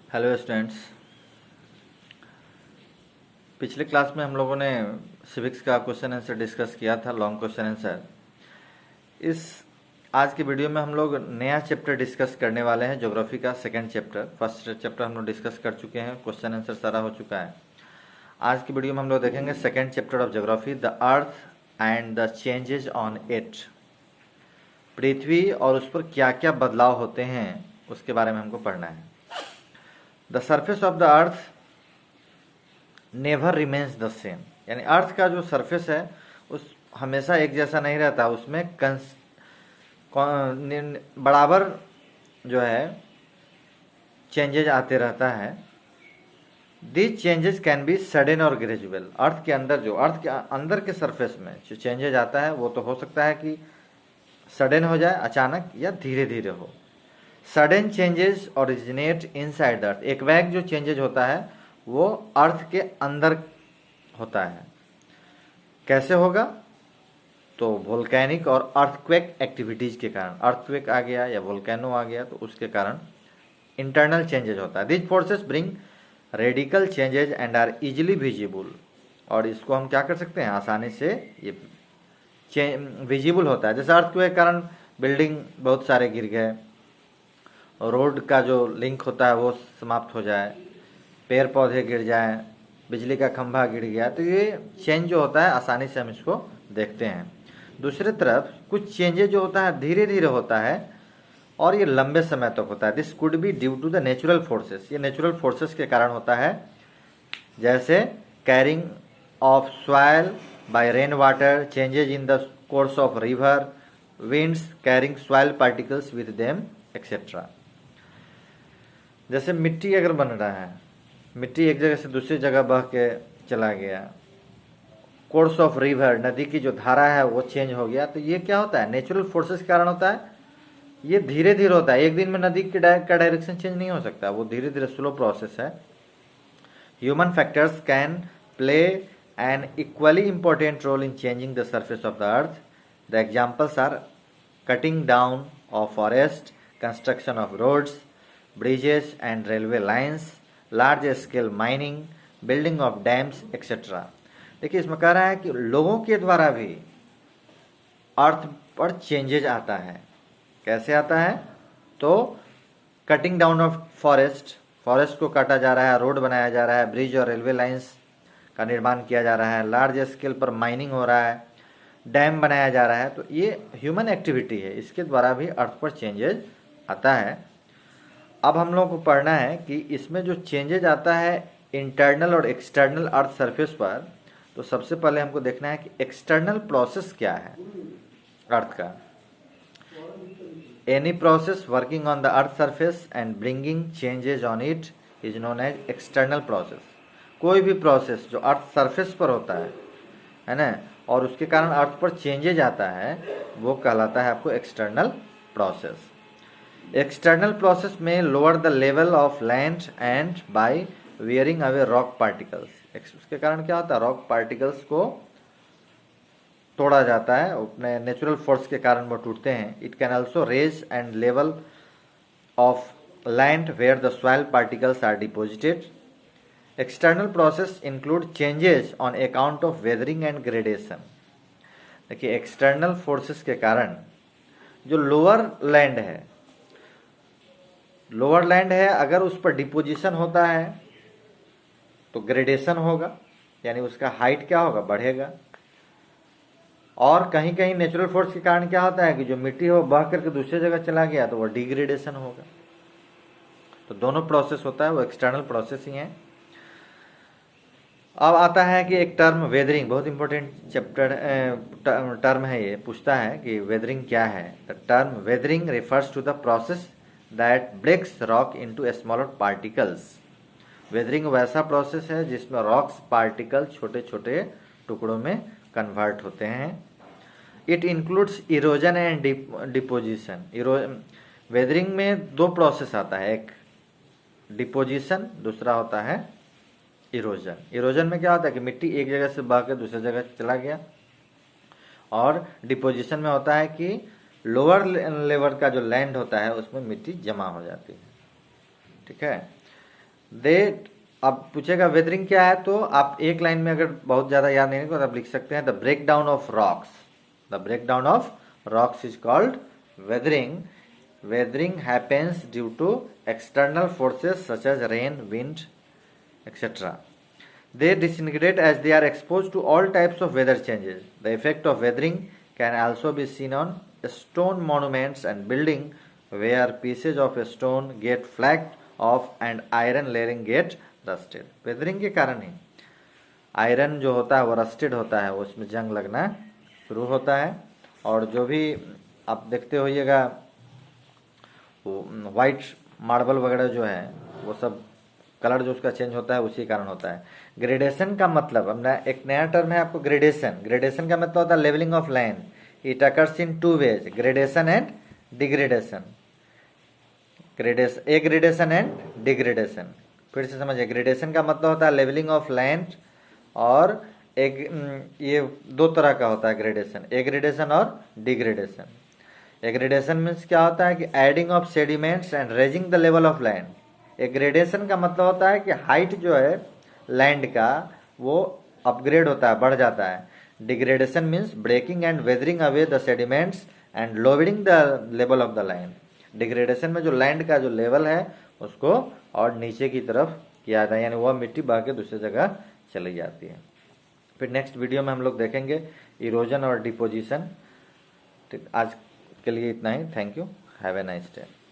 Hello students. पिछले class में हम लोगों ने सिविक्स का क्वेश्चन आंसर डिस्कस किया था, लॉन्ग क्वेश्चन आंसर। इस आज के वीडियो में हम लोग नया चैप्टर डिस्कस करने वाले हैं, ज्योग्राफी का सेकंड चैप्टर। फर्स्ट चैप्टर हम लोग डिस्कस कर चुके हैं, क्वेश्चन आंसर सारा हो चुका है। आज की वीडियो में हम लोग देखेंगे second chapter of geography, the earth and the changes on it. पृथ्वी और उस पर क्या क्या बदलाव होते हैं उसके बारे में हमको पढ़ना है। The surface of the earth never remains the same, यानी अर्थ का जो सरफेस है उस हमेशा एक जैसा नहीं रहता, उसमें बराबर जो है चेंजेज आते रहता है। These changes can be sudden और ग्रेजुअल। अर्थ के अंदर के सरफेस में जो चेंजेज आता है वो तो हो सकता है कि सडन हो जाए, अचानक, या धीरे धीरे हो। Sudden changes originate inside the earth. एक बैग जो चेंजेज होता है वो अर्थ के अंदर होता है। कैसे होगा? तो वोल्केनिक और अर्थक्वेक एक्टिविटीज के कारण, अर्थक्वेक आ गया या वोल्केनो आ गया तो उसके कारण इंटरनल चेंजेज होता है। This forces bring radical changes and are easily visible. और इसको हम क्या कर सकते हैं, आसानी से ये विजिबल होता है। जैसे अर्थक्वेक के कारण बिल्डिंग बहुत सारे गिर गए, रोड का जो लिंक होता है वो समाप्त हो जाए, पेड़ पौधे गिर जाएं, बिजली का खंभा गिर गया, तो ये चेंज जो होता है आसानी से हम इसको देखते हैं। दूसरी तरफ कुछ चेंजेज जो होता है धीरे धीरे होता है और ये लंबे समय तक होता है। This could be due to the natural forces. ये नेचुरल फोर्सेस के कारण होता है, जैसे carrying of soil by rain water, changes in the course of river, winds carrying soil particles with them etcetera. जैसे मिट्टी अगर बन रहा है, मिट्टी एक जगह से दूसरी जगह बह के चला गया, कोर्स ऑफ रिवर, नदी की जो धारा है वो चेंज हो गया, तो ये क्या होता है, नेचुरल फोर्सेस के कारण होता है। ये धीरे धीरे होता है, एक दिन में नदी का डायरेक्शन चेंज नहीं हो सकता, वो धीरे धीरे स्लो प्रोसेस है। Human factors can play an equally important role in changing the surface of the earth. The examples are cutting down of forest, construction of roads, bridges and railway lines, large scale mining, building of dams etcetera. देखिए इसमें कह रहा है कि लोगों के द्वारा भी अर्थ पर चेंजेज आता है। कैसे आता है? तो cutting down of forest, forest को काटा जा रहा है, रोड बनाया जा रहा है, ब्रिज और रेलवे लाइंस का निर्माण किया जा रहा है, लार्ज स्केल पर माइनिंग हो रहा है, डैम बनाया जा रहा है, तो ये ह्यूमन एक्टिविटी है, इसके द्वारा भी अर्थ पर चेंजेज आता है। अब हम लोगों को पढ़ना है कि इसमें जो चेंजेज आता है इंटरनल और एक्सटर्नल अर्थ सरफेस पर, तो सबसे पहले हमको देखना है कि एक्सटर्नल प्रोसेस क्या है अर्थ का। Any process working on the earth surface and bringing changes on it is known as external process. कोई भी प्रोसेस जो अर्थ सरफेस पर होता है ना, और उसके कारण अर्थ पर चेंजेज आता है, वो कहलाता है आपको एक्सटर्नल प्रोसेस। एक्सटर्नल प्रोसेस में lower the level of land and by wearing away rock particles. उसके कारण क्या होता है, रॉक पार्टिकल्स को तोड़ा जाता है, अपने नेचुरल फोर्स के कारण वो टूटते हैं। It can also raise and level of land where the soil particles are deposited. External process include changes on account of weathering and gradation. देखिए एक्सटर्नल फोर्सेस के कारण जो लोअर लैंड है अगर उस पर डिपोजिशन होता है तो ग्रेडेशन होगा, यानी उसका हाइट क्या होगा, बढ़ेगा। और कहीं कहीं नेचुरल फोर्स के कारण क्या होता है कि जो मिट्टी हो बह करके दूसरी जगह चला गया तो वो डिग्रेडेशन होगा। तो दोनों प्रोसेस होता है, वो एक्सटर्नल प्रोसेस ही है। अब आता है कि एक टर्म वेदरिंग, बहुत इंपॉर्टेंट चैप्टर टर्म है ये, पूछता है कि वेदरिंग क्या है। The term weathering refers to the process that breaks rock into smaller particles. Weathering वैसा प्रोसेस है जिसमें रॉक्स पार्टिकल छोटे छोटे टुकड़ों में कन्वर्ट होते हैं। It includes erosion and deposition. Weathering में दो प्रोसेस आता है, एक डिपोजिशन, दूसरा होता है इरोजन। इरोजन में क्या होता है कि मिट्टी एक जगह से बह के दूसरी जगह चला गया, और डिपोजिशन में होता है कि लोअर लेवल का जो लैंड होता है उसमें मिट्टी जमा हो जाती है। ठीक है। दे, अब पूछेगा वेदरिंग क्या है, तो आप एक लाइन में अगर बहुत ज़्यादा याद नहीं तो आप लिख सकते हैं the break down of rocks, the break down of rocks is called weathering. Weathering happens due to external forces such as rain, wind, etc. They disintegrate as they are exposed to all types of weather changes. The effect of weathering can also be seen on stone monuments and building where pieces of a stone get flagged off and iron layering get rusted. Weathering के कारण ही iron जो होता है वो rusted होता है, उसमें जंग लगना शुरू होता है. और जो भी आप देखते होइएगा वाइट मार्बल वगैरह जो है वो सब कलर जो उसका चेंज होता है उसी कारण होता है. ग्रेडेशन का मतलब, अब एक नया टर्म है आपको ग्रेडेशन. ग्रेडेशन का मतलब होता है levelling of land. It occurs in two ways, gradation and degradation. Gradation and degradation. फिर से समझिए, ग्रेडेशन का मतलब होता है लेवलिंग ऑफ लैंड, और ये दो तरह का होता है ग्रेडेशन, एग्रेडेशन और डिग्रेडेशन. एग्रेडेशन मीन्स क्या होता है कि adding of sediments and raising the level of land. Aggradation का मतलब होता है कि हाइट जो है लैंड का वो अपग्रेड होता है, बढ़ जाता है. Degradation means breaking and weathering away the sediments and lowering the level of the land. Degradation में जो लैंड का जो लेवल है उसको और नीचे की तरफ किया जाता है, यानी वह मिट्टी बह के दूसरी जगह चली जाती है. फिर नेक्स्ट वीडियो में हम लोग देखेंगे इरोजन और डिपोजिशन. आज के लिए इतना ही. Thank you. Have a nice day.